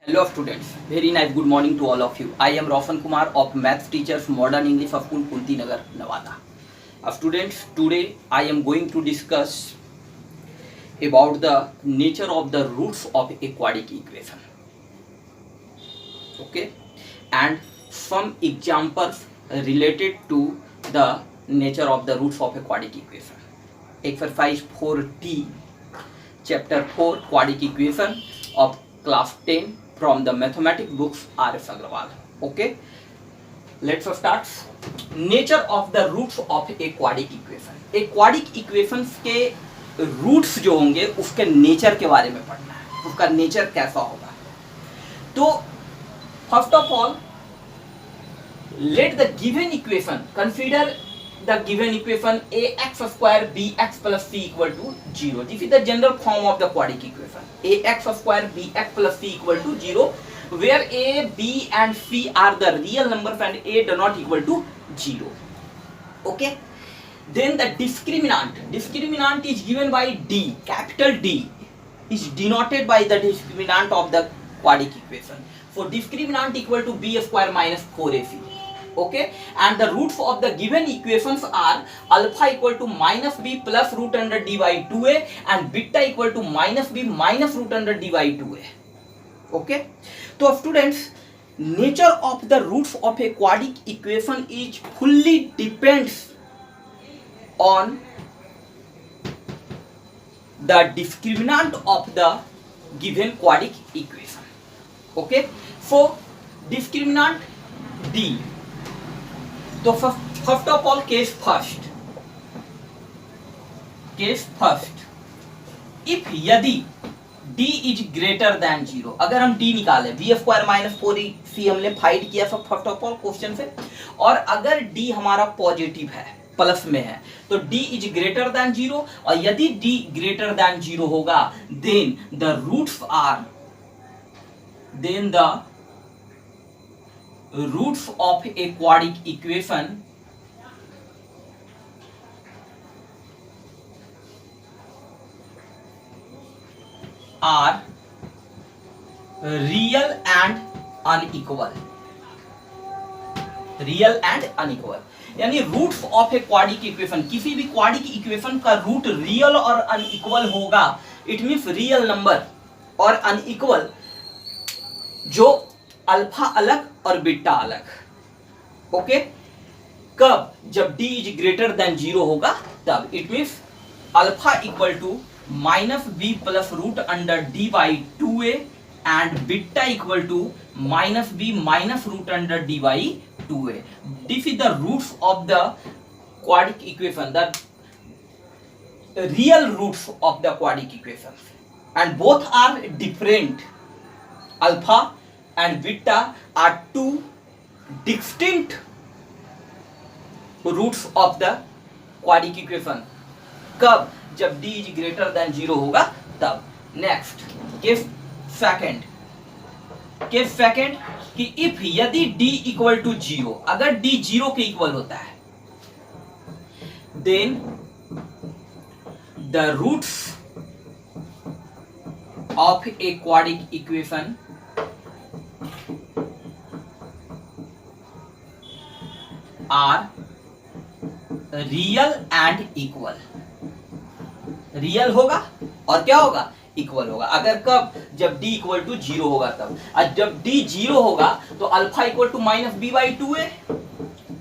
Hello students, very nice good morning to all of you. I am Roshan Kumar of Maths Teachers Modern English of School Kunti Nagar, Nevada. Students, today I am going to discuss about the nature of the roots of a quadratic equation. Okay, and some examples related to the nature of the roots of a quadratic equation. Exercise 4D, Chapter 4, Quadratic Equation of Class 10 from the mathematics books R.S. Agrawal. Okay, let's start. Nature of the roots of a quadratic equation. एक quadratic equations के roots जो होंगे उसके nature के बारे में पढ़ना है, उसका nature कैसा होगा. तो first of all, let the given equation, consider the given equation ax square bx plus c equal to 0. This is the general form of the quadratic equation. Ax square bx plus c equal to 0, where a, b and c are the real numbers and a do not equal to 0. Okay. Then the discriminant is given by d. Capital D is denoted by the discriminant of the quadratic equation. So discriminant equal to b square minus 4ac. Okay, and the roots of the given equations are alpha equal to minus b plus root under d by 2a and beta equal to minus b minus root under d by 2a. Okay, so students, nature of the roots of a quadratic equation is fully depends on the discriminant of the given quadratic equation. Okay, so discriminant d. तो first of all case first if यदि d is greater than 0, अगर हम d निकाले B square minus 4c हमने find किया first of all question से, और अगर d हमारा पॉजिटिव है प्लस में है तो d इज ग्रेटर देन 0, और यदि d ग्रेटर देन 0 होगा then the roots of a quadratic equation are real and unequal. यानी roots of a quadratic equation, किसी भी क्वाड्रिक इक्वेशन का रूट रियल और अनइक्वल होगा. इट मींस रियल नंबर और अनइक्वल जो अल्फा अलग और बीटा अलग. ओके, कब? जब d इज ग्रेटर देन 0 होगा तब. It means alpha equal to minus B plus root under D by 2a and beta equal to minus B minus root under D by 2a. This is the roots of the quadratic equation, the real roots of the quadratic equation, and both are different. Alpha and beta are two distinct roots of the quadratic equation. कब? जब d is greater than 0 होगा तब. Next case second कि if यदि d equal to 0, अगर d 0 के equal होता है then the roots of a quadratic equation are real and equal. Real होगा और क्या होगा? इक्वल होगा. अगर कब? जब d इक्वल टू 0 होगा तब. और जब d 0 होगा तो alpha equal to minus B by 2a,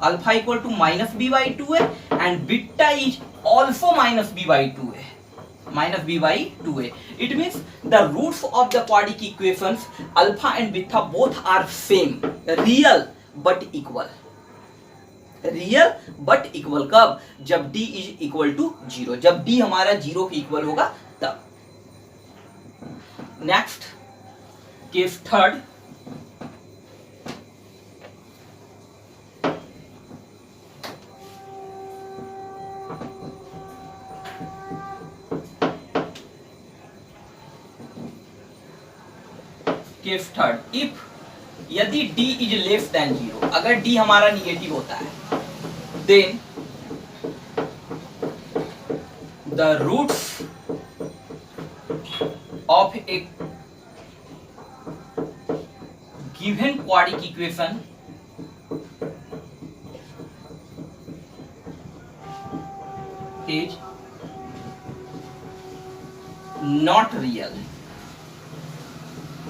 alpha equal to minus B by 2a and beta is also minus B by 2a. It means the roots of the quadratic equations alpha and beta both are same, real but equal. कब? जब d is equal to 0, जब d हमारा 0 के equal होगा तब. Next case third, if यदि d is less than 0, अगर d हमारा निगेटिव होता है then the roots of a given quadratic equation is not real,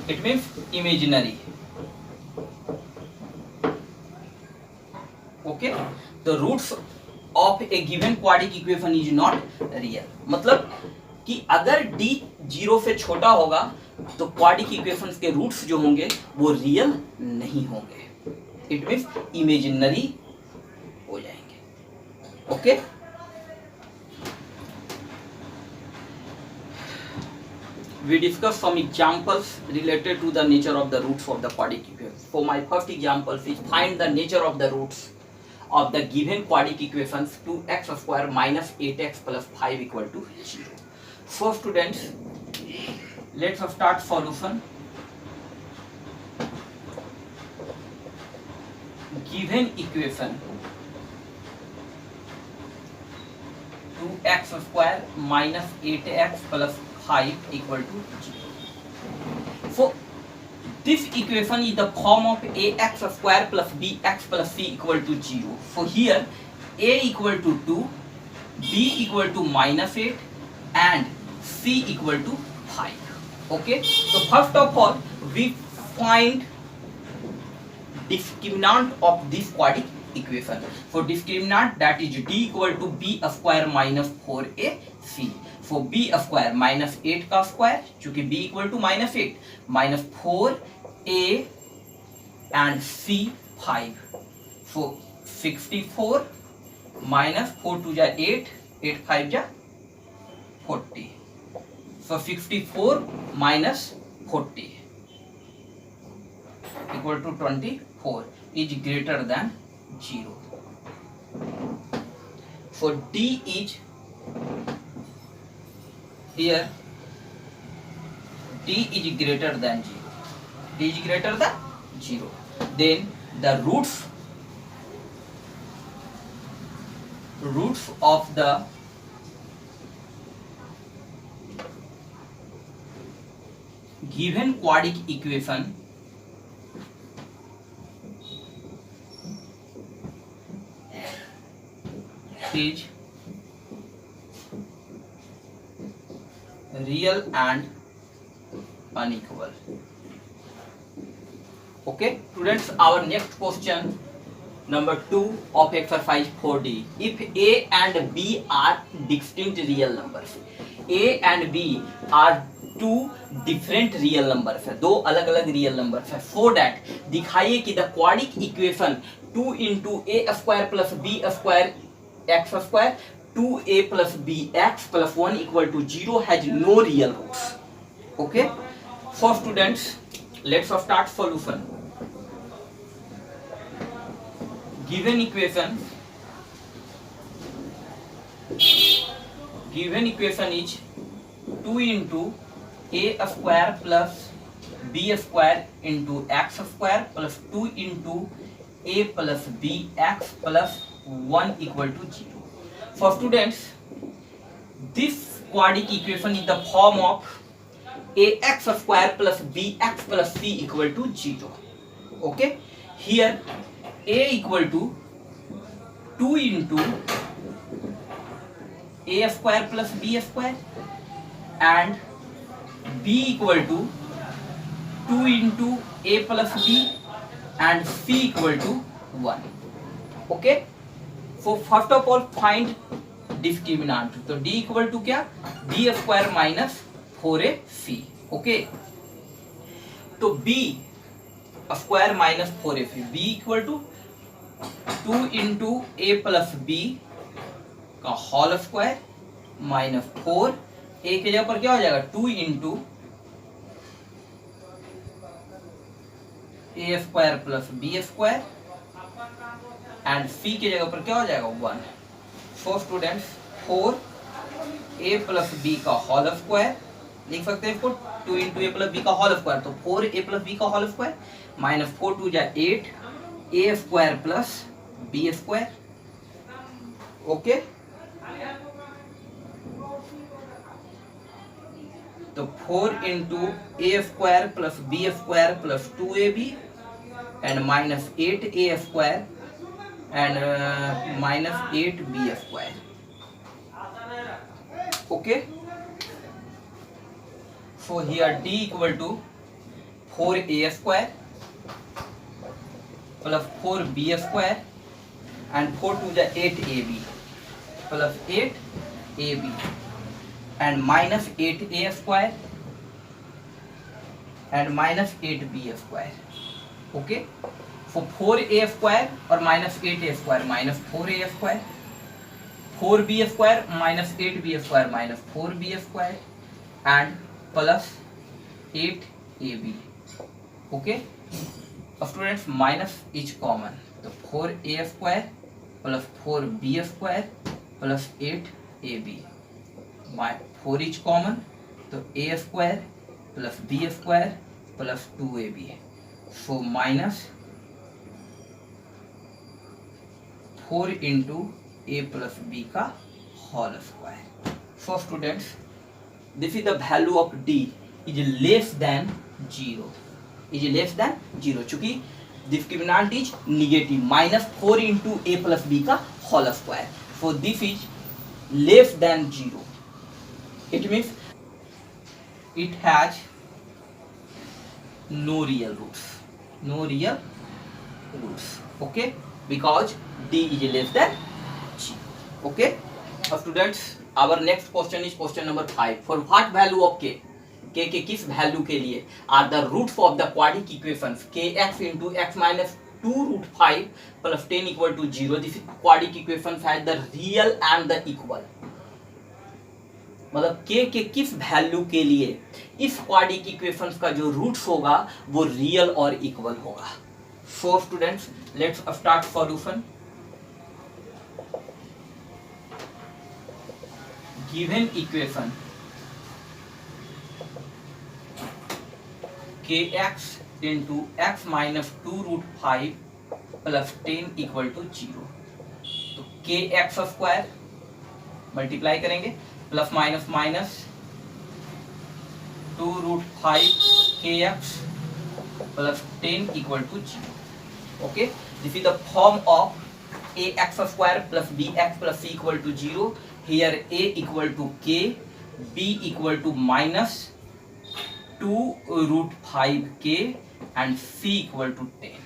it means imaginary. Okay, the roots of a given quadratic equation is not real. मतलब कि अगर d 0 से छोटा होगा तो क्वाड्रिक इक्वेशंस के रूट्स जो होंगे वो रियल नहीं होंगे, इट मीन्स इमेजिनरी हो जाएंगे. Okay, we discuss some examples related to the nature of the roots of the quadratic equation. For my first example is find the nature of the roots of the given quadratic equations 2x square minus 8x plus 5 equal to 0. So students, let's start solution. Given equation 2x square minus 8x plus 5 equal to 0. So this equation is the form of ax square plus bx plus c equal to 0. So here a equal to 2, b equal to minus 8 and c equal to 5. Okay, so first of all we find discriminant of this quadratic equation. For discriminant, that is d equal to b square minus 4ac. So b square minus 8 का square, चूंकि b equal to minus 8 minus 4a and c 5. So 64 minus 4 2 जा 8, 8 5 जा 40. So 64 minus 40 equal to 24 is greater than 0. So d is here, d is greater than 0. D is greater than 0. Then the roots of the given quadratic equation is real and unequal. Okay, students, our next question number 2 of exercise 4D. If a and b are distinct real numbers, a and b are two different real numbers है, दो अलग अलग real numbers है. So that दिखाइए कि the quadratic equation 2 into a square plus b square x square 2a plus bx plus 1 equal to 0 has no real roots. Okay, so students, let's start solution. Given equation is 2 into a square plus b square into x square plus 2 into a plus bx plus 1 equal to 0. For students, this quadratic equation is the form of ax square plus bx plus c equal to 0. Okay, here a equal to 2 into a square plus b square and b equal to 2 into a plus b and c equal to 1. Okay, so first of all find discriminant. तो d equal to क्या, b square minus 4ac. Okay, तो b square minus 4ac, b equal to 2 into a plus b का whole square minus 4, a के जगह पर क्या हो जाएगा 2 into a square plus b square and c की जगह पर क्या हो जाएगा 1. So students 4a plus b का होल स्क्वायर लिख सकते हैं इसको 2 इंटू ए प्लस बी का होल स्क्वायर, तो 4a प्लस बी का होल स्क्वायर माइनस 4 2 जा 8 a square plus b square. Okay, तो 4 into A square plus B square plus 2ab and minus 8a square and minus 8b square. Okay, so here d equal to 4a square plus 4b square and 4 to the 8ab plus 8ab and minus 8a square and minus 8b square. Okay, so 4a square और minus 8a square minus 4a square, 4b square minus 8b square minus 4b square and plus 8ab. Okay, students minus is common, तो 4a square plus 4b square plus 8ab, 4 is common तो a square plus b square plus 2ab, so minus 4 into a प्लस b का whole square. So students this is the value of d is less than 0, is less than 0, चूंकि discriminant is negative, minus 4 into a प्लस b का whole square, so this is less than 0. It means it has no real roots, no real roots. Okay, because d is less than 0. Okay, students, our next question is question number 5. For what value of k, k के किस value के लिए are the roots of the quadratic equations kx into x minus 2 root 5 plus 10 equal to 0. This quadratic equation has the real and the equal. मतलब k के किस value के लिए इस क्वाड्रेटिक इक्वेशंस का जो रूट्स होगा वो रियल और इक्वल होगा. So students let's start solution. Given equation kx into x minus 2 root 5 plus 10 equal to 0. तो kx स्क्वायर मल्टीप्लाई करेंगे plus minus minus 2 root 5 kx plus 10 equal to 0. Okay, this is the form of ax square plus bx plus c equal to 0. Here a equal to k, b equal to minus 2 root 5k and c equal to 10.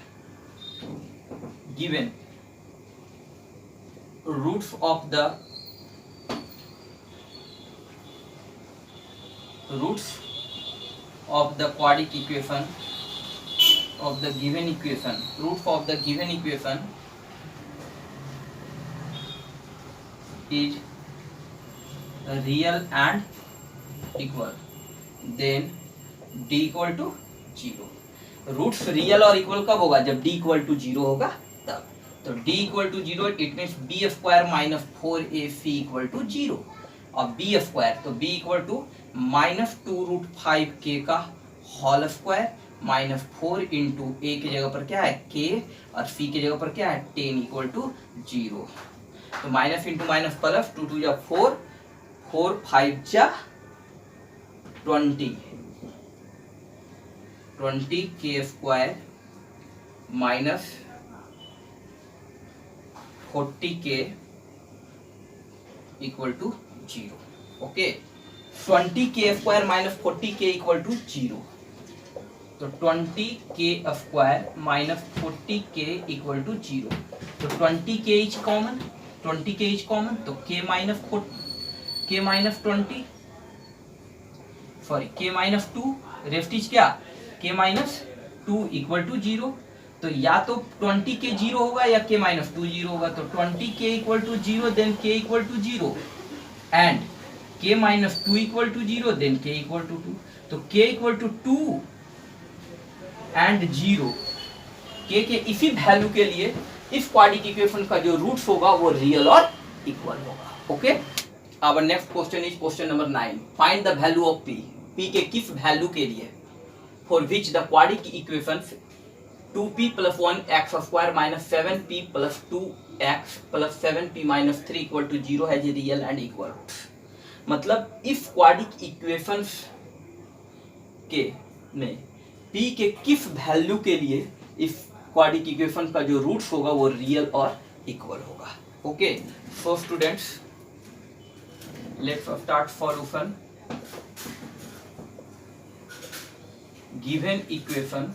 Given roots of the roots of the quadratic equation of the given equation, roots of the given equation is real and equal, then d equal to 0. Roots real और equal कब होगा? जब d equal to 0 होगा तब. तो d equal to 0 it means b square minus 4ac equal to 0 और b square, तो b equal to minus 2 root 5k का whole square minus 4 into a की जगह पर क्या है k और c की जगह पर क्या है 10 इक्वल टू 0. तो माइनस इंटू माइनस प्लस 2 2 जा 4, 4 5 जा 20k square minus 40k equal to 0. Okay, 20k square minus 40k equal to 0. तो 20k square minus 40k equal to 0. तो 20k is common, 20k is common, तो k minus 20 sorry k minus 2 rest is क्या k minus 2 equal to 0. तो या तो 20k 0 होगा या k minus 2 0 होगा. तो 20k equal to 0 then k equal to 0 and k minus 2 equal to 0 then k equal to 2. तो k equal to 2 and 0, k के इसी वैल्यू के लिए इस क्वाड्रेटिक इक्वेशन का जो रूट्स होगा वो रियल और इक्वल होगा. Okay, our next question is question number 9. Find the value of p, p के किस वैल्यू के लिए for which the quadratic equation 2p plus 1x square minus 7p plus 2x plus 7p minus 3 equal to 0 has a real and equal roots. मतलब इस quadratic equations के में p के किस वैल्यू के लिए इस क्वाड्रेटिक इक्वेशन का जो रूट्स होगा वो रियल और इक्वल होगा. Okay, so students, let's start solution. Given equation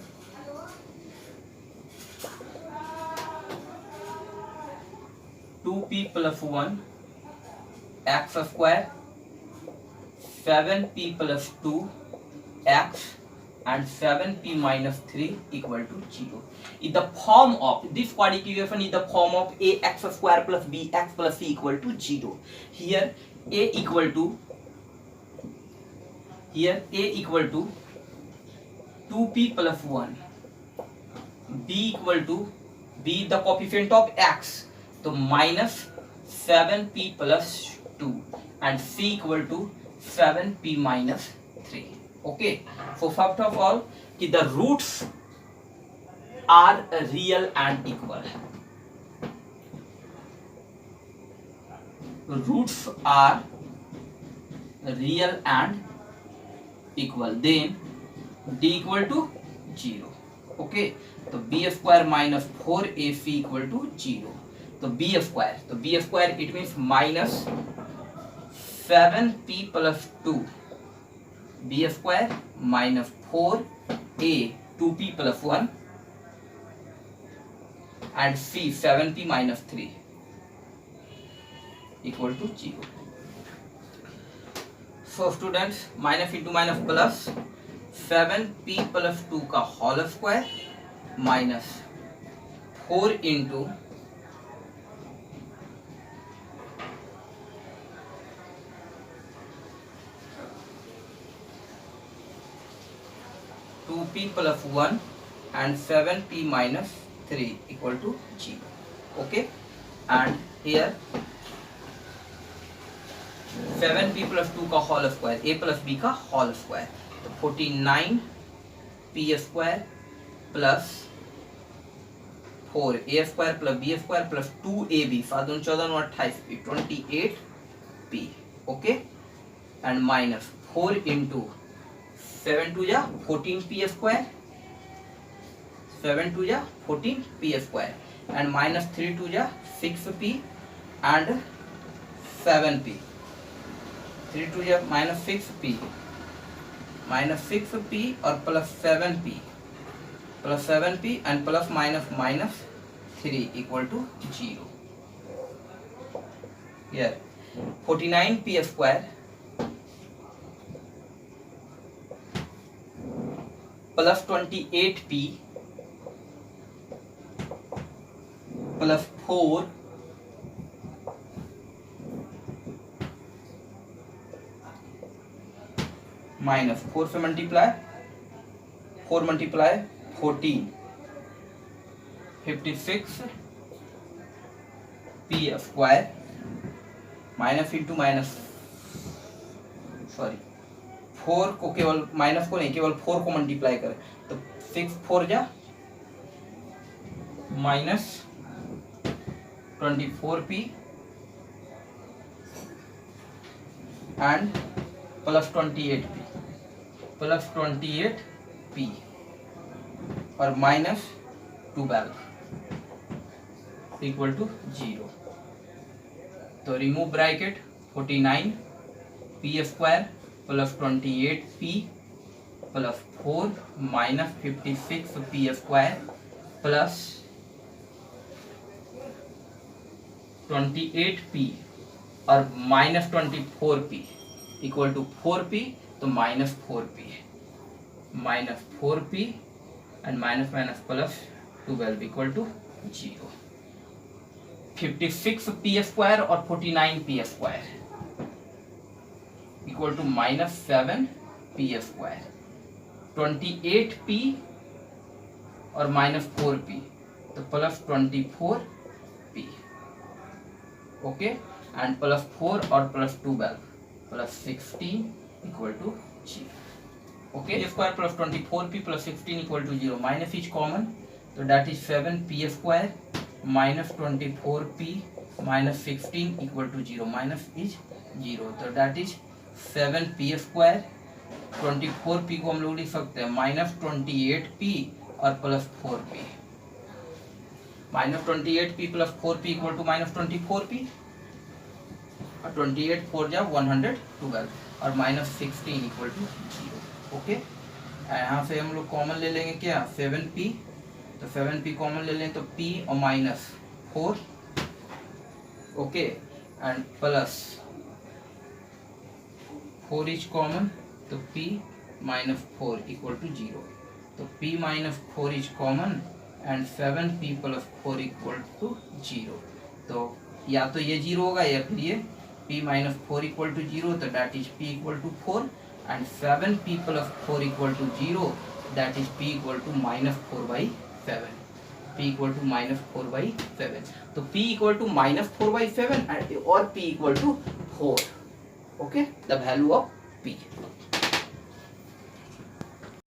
two P plus one x square 7p plus 2x and 7p minus 3 equal to 0. In the form of this quadratic equation is the form of ax square plus bx plus c equal to 0. Here a equal to 2p plus 1, b equal to b the coefficient of x, so minus 7p plus 2 and c equal to 7p minus 3. Okay, so first of all कि the roots are real and equal. Roots are real and equal, then d equal to 0. Okay, तो b square minus 4ac equal to 0. तो b square it means minus 7p plus 2, b square minus 4a 2p plus 1 and c 7p minus 3 equal to 0. So students, minus into minus plus 7p plus 2 का whole square minus 4 into 2p plus 1 and 7p minus 3 equal to 0. Okay, and here 7p plus 2 का whole square, a plus b का whole square, तो 49p square plus 4a square plus b square plus 2ab 7 14 28p 28p. Okay, and minus 4 into 7 2 जा 14p square, 7 2 जा 14p square and minus 3 2 जा 6p and 7p, 3 2 जा minus 6p और plus 7p and plus minus 3 equal to 0. Here 49p square plus 28p plus 4 minus 4 से multiply 14 56p square minus into minus 4 को केवल minus को नहीं, केवल 4 को मल्टीप्लाई करें तो 6 4 जा minus 24p and plus 28p और minus 12 equal to 0. तो remove bracket 49p square plus 28p plus 4 minus 56p square plus 28p और minus 24p equal to 4p, तो minus 4p and minus plus 12 equal to 0. 56p square और 49p square equal to minus 7p square, 28p और minus 4p तो plus 24p. Okay, and plus 4 और plus 12 plus 16 equal to 0. Okay, square plus 24p plus 16 equal to 0. Minus is common, तो that is 7p square minus 24p minus 16 equal to 0. Minus is 0, तो that is 7p square. 24p को हम लोग लिख सकते हैं minus 28p और plus 4p. -28p plus 4p equal to -24p, और 28 4 जा 112 और -16 इक्वल टू 0. ओके, यहाँ से हम लोग कॉमन ले लेंगे क्या 7p, तो 7p कॉमन ले लें तो p और -4, okay, and plus 4 is common तो p -4 इक्वल टू 0. तो p -4 is common and 7p plus 4 equal to 0. तो या तो ये 0 होगा या फिर ये p -4 इक्वल टू 0, तो that is p equal to 4 and 7p plus 4 equal to 0, that is p equal to -4/7. p equal to -4/7. तो p इक्वल टू -4/7 और p equal to 4. Okay, the value of p.